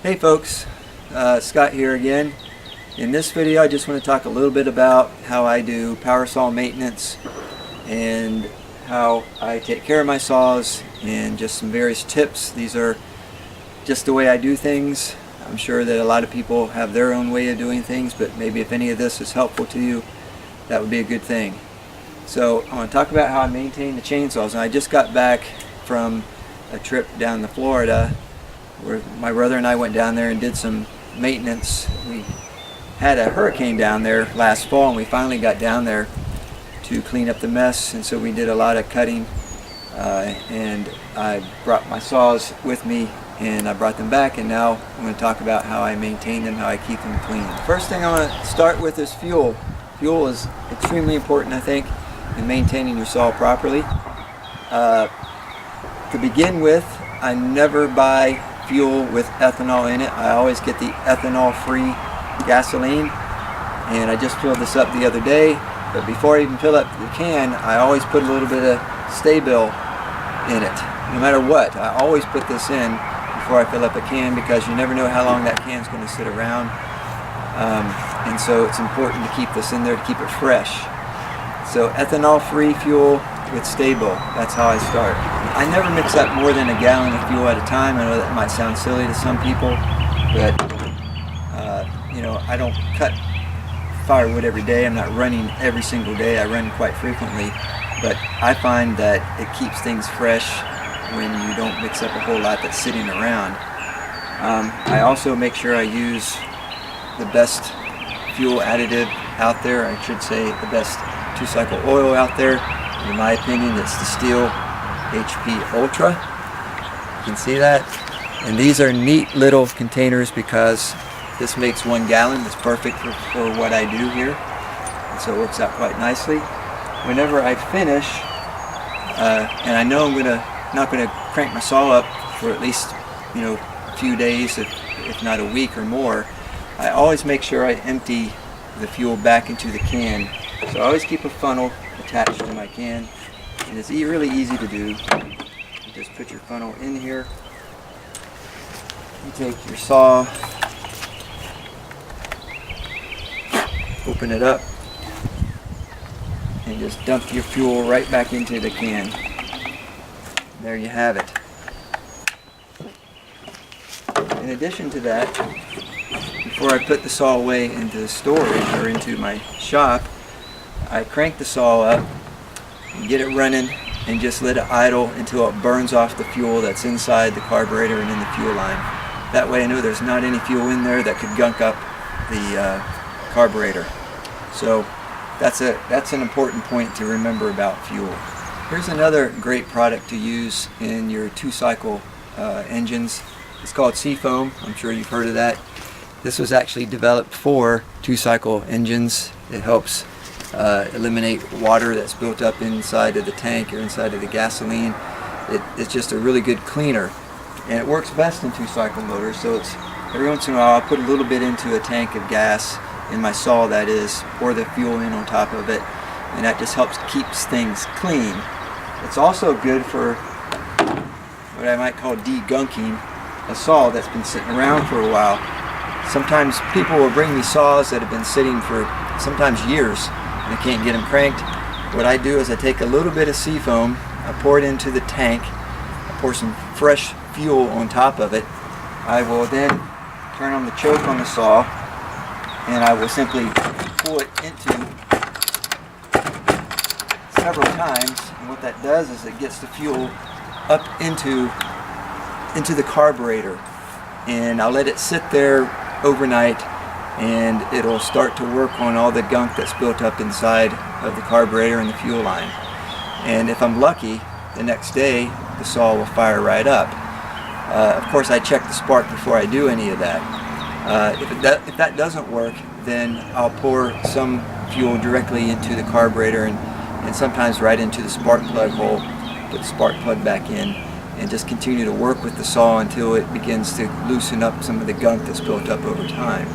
Hey folks, Scott here again. In this video I just want to talk a little bit about how I do power saw maintenance and how I take care of my saws and just some various tips. These are just the way I do things. I'm sure that a lot of people have their own way of doing things, but maybe if any of this is helpful to you, that would be a good thing. So I want to talk about how I maintain the chainsaws. And I just got back from a trip down to Florida where my brother and I went down there and did some maintenance. We had a hurricane down there last fall and we finally got down there to clean up the mess, and so we did a lot of cutting and I brought my saws with me and I brought them back, and now I'm going to talk about how I maintain them, how I keep them clean. First thing I want to start with is fuel. Fuel is extremely important, I think, in maintaining your saw properly. To begin with, I never buy fuel with ethanol in it. I always get the ethanol-free gasoline, and I just filled this up the other day, but before I even fill up the can, I always put a little bit of Sta-Bil in it. No matter what, I always put this in before I fill up a can, because you never know how long that can's going to sit around, and so it's important to keep this in there to keep it fresh. So ethanol-free fuel with Sta-Bil, that's how I start. I never mix up more than a gallon of fuel at a time. I know that might sound silly to some people, but you know, I don't cut firewood every day. I'm not running every single day. I run quite frequently, but I find that it keeps things fresh when you don't mix up a whole lot that's sitting around. I also make sure I use the best fuel additive out there. I should say the best two-cycle oil out there. In my opinion, it's the Stihl HP Ultra. You can see that. And these are neat little containers because this makes 1 gallon. It's perfect for what I do here. And so it works out quite nicely. Whenever I finish, and I know I'm not gonna crank my saw up for at least, you know, a few days, if not a week or more, I always make sure I empty the fuel back into the can. So I always keep a funnel attached to my can, and it's really easy to do. You just put your funnel in here, you take your saw, open it up, and just dump your fuel right back into the can. There you have it. In addition to that, before I put the saw away into storage or into my shop, I crank the saw up and get it running and just let it idle until it burns off the fuel that's inside the carburetor and in the fuel line. That way I know there's not any fuel in there that could gunk up the carburetor. So that's an important point to remember about fuel. Here's another great product to use in your two-cycle engines. It's called Seafoam. I'm sure you've heard of that. This was actually developed for two-cycle engines. It helps eliminate water that's built up inside of the tank or inside of the gasoline. It's just a really good cleaner, and it works best in two-cycle motors. So it's every once in a while I'll put a little bit into a tank of gas in my saw, that is, pour the fuel in on top of it, and that just helps keeps things clean. It's also good for what I might call degunking a saw that's been sitting around for a while. Sometimes people will bring me saws that have been sitting for sometimes years and I can't get them cranked. What I do is I take a little bit of Seafoam, I pour it into the tank, I pour some fresh fuel on top of it. I will then turn on the choke on the saw and I will simply pull it into several times, and what that does is it gets the fuel up into the carburetor, and I'll let it sit there overnight and it'll start to work on all the gunk that's built up inside of the carburetor and the fuel line. And if I'm lucky, the next day the saw will fire right up. Of course I check the spark before I do any of that. If that doesn't work, then I'll pour some fuel directly into the carburetor and sometimes right into the spark plug hole, put the spark plug back in, and just continue to work with the saw until it begins to loosen up some of the gunk that's built up over time.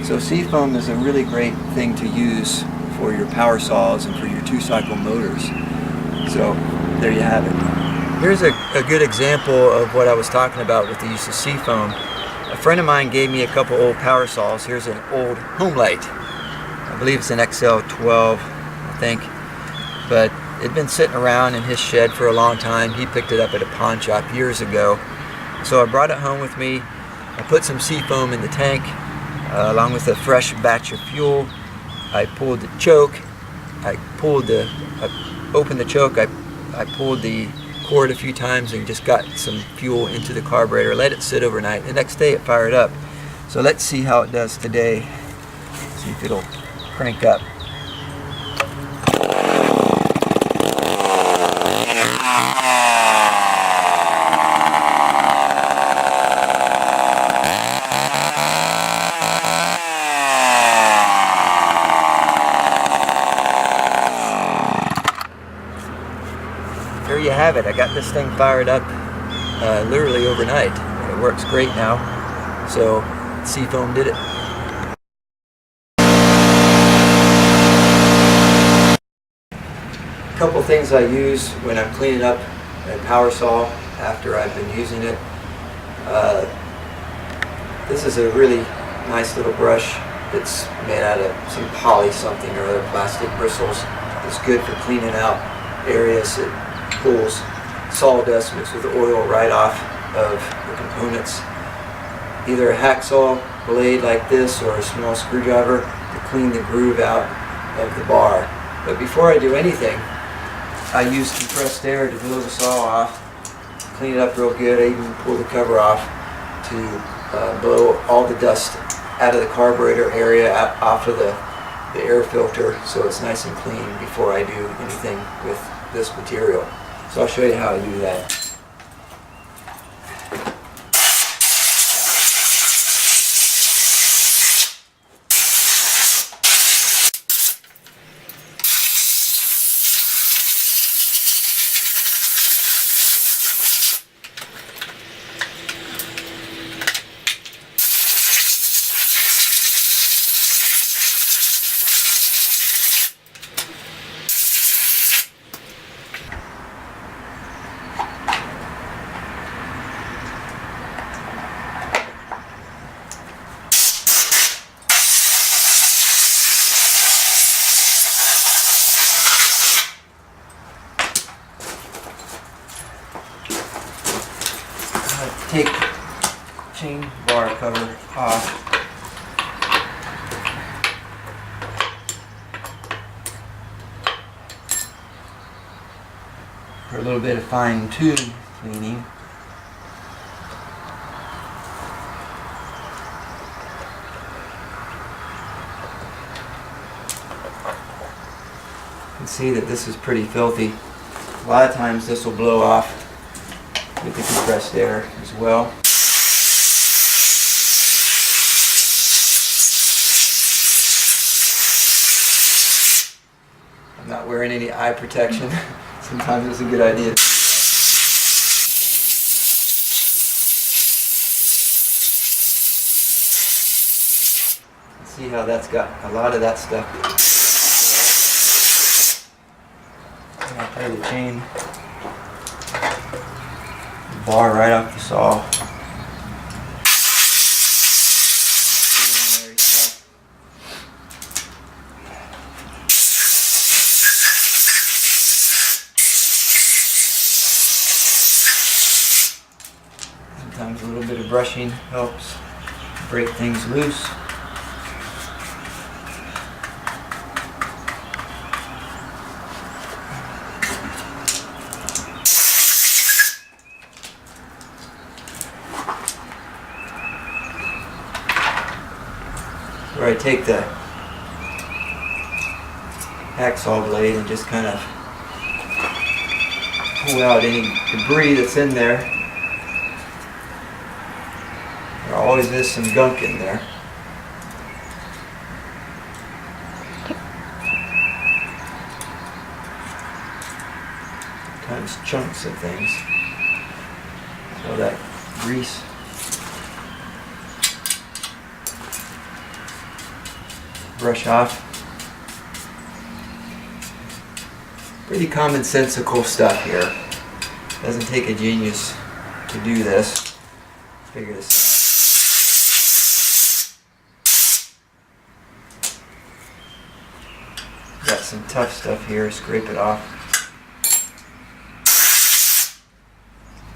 So Seafoam is a really great thing to use for your power saws and for your two-cycle motors. So there you have it. Here's a good example of what I was talking about with the use of Seafoam. A friend of mine gave me a couple old power saws. Here's an old Homelite. I believe it's an XL12, I think. But it'd been sitting around in his shed for a long time. He picked it up at a pawn shop years ago. So I brought it home with me. I put some seafoam in the tank along with a fresh batch of fuel. I pulled the choke. I opened the choke. I pulled the cord a few times and just got some fuel into the carburetor. Let it sit overnight. The next day it fired up. So let's see how it does today. See if it'll crank up. There you have it. I got this thing fired up literally overnight. It works great now. So Seafoam did it. A couple things I use when I'm cleaning up a power saw after I've been using it. This is a really nice little brush that's made out of some poly something or other, plastic bristles. It's good for cleaning out areas. It pulls sawdust mixed with oil right off of the components. Either a hacksaw blade like this or a small screwdriver to clean the groove out of the bar. But before I do anything, I use compressed air to blow the saw off, clean it up real good. I even pull the cover off to blow all the dust out of the carburetor area, off of the air filter, so it's nice and clean before I do anything with this material. So I'll show you how I do that. Take chain bar cover off. For a little bit of fine tune cleaning. You can see that this is pretty filthy. A lot of times this will blow off with the compressed air as well. I'm not wearing any eye protection. Sometimes it's a good idea to do that. See how that's got a lot of that stuff. And I'll play the chain bar right off the saw. Sometimes a little bit of brushing helps break things loose. Where I take the hacksaw blade and just kind of pull out any debris that's in there. There always is some gunk in there. Sometimes chunks of things. So that grease. Brush off. Pretty commonsensical stuff here. Doesn't take a genius to do this. Figure this out. some tough stuff here, scrape it off.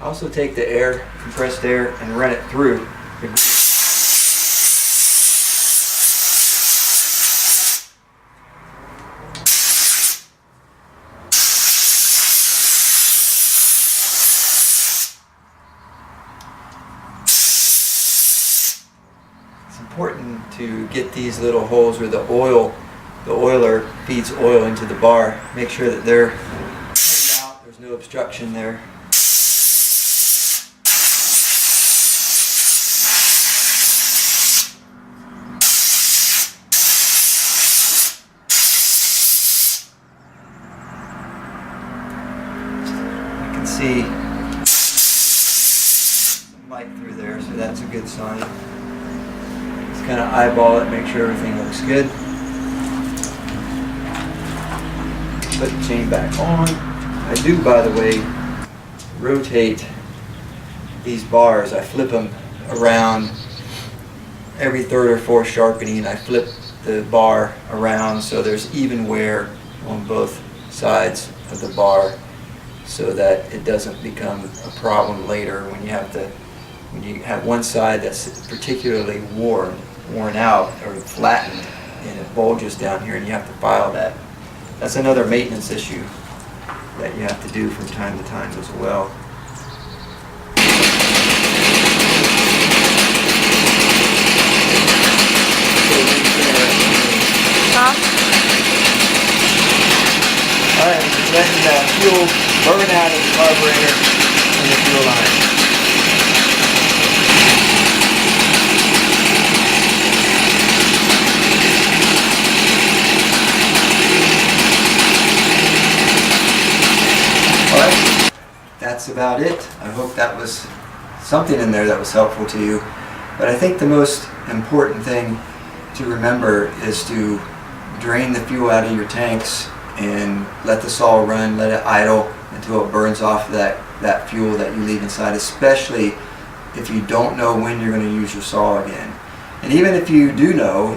Also take the air, compressed air, and run it through the groove. It's important to get these little holes where the oiler feeds oil into the bar. Make sure that they're cleaned out, there's no obstruction there. You can see some light through there, so that's a good sign. Just kind of eyeball it, make sure everything looks good. Put the chain back on. I do, by the way, rotate these bars. I flip them around every third or fourth sharpening. I flip the bar around so there's even wear on both sides of the bar, so that it doesn't become a problem later when you have one side that's particularly worn out or flattened and it bulges down here and you have to file that. That's another maintenance issue that you have to do from time to time as well. Alright, just letting the fuel burn out of the carburetor and the fuel line. Alright, that's about it. I hope that was something in there that was helpful to you. But I think the most important thing to remember is to drain the fuel out of your tanks and let the saw run, let it idle until it burns off that fuel that you leave inside, especially if you don't know when you're going to use your saw again. And even if you do know,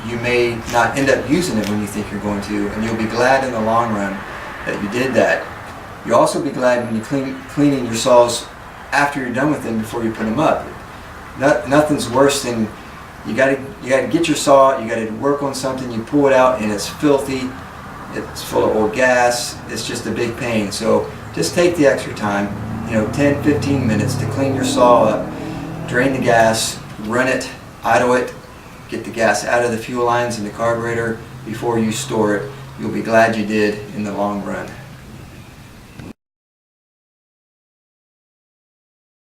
you may not end up using it when you think you're going to, and you'll be glad in the long run that you did that. You'll also be glad when you're cleaning your saws after you're done with them before you put them up. Nothing's worse than you gotta get your saw, you gotta work on something, you pull it out and it's filthy, it's full of old gas, it's just a big pain. So just take the extra time, 10-15 minutes to clean your saw up, drain the gas, run it, idle it, get the gas out of the fuel lines and the carburetor before you store it. You'll be glad you did in the long run.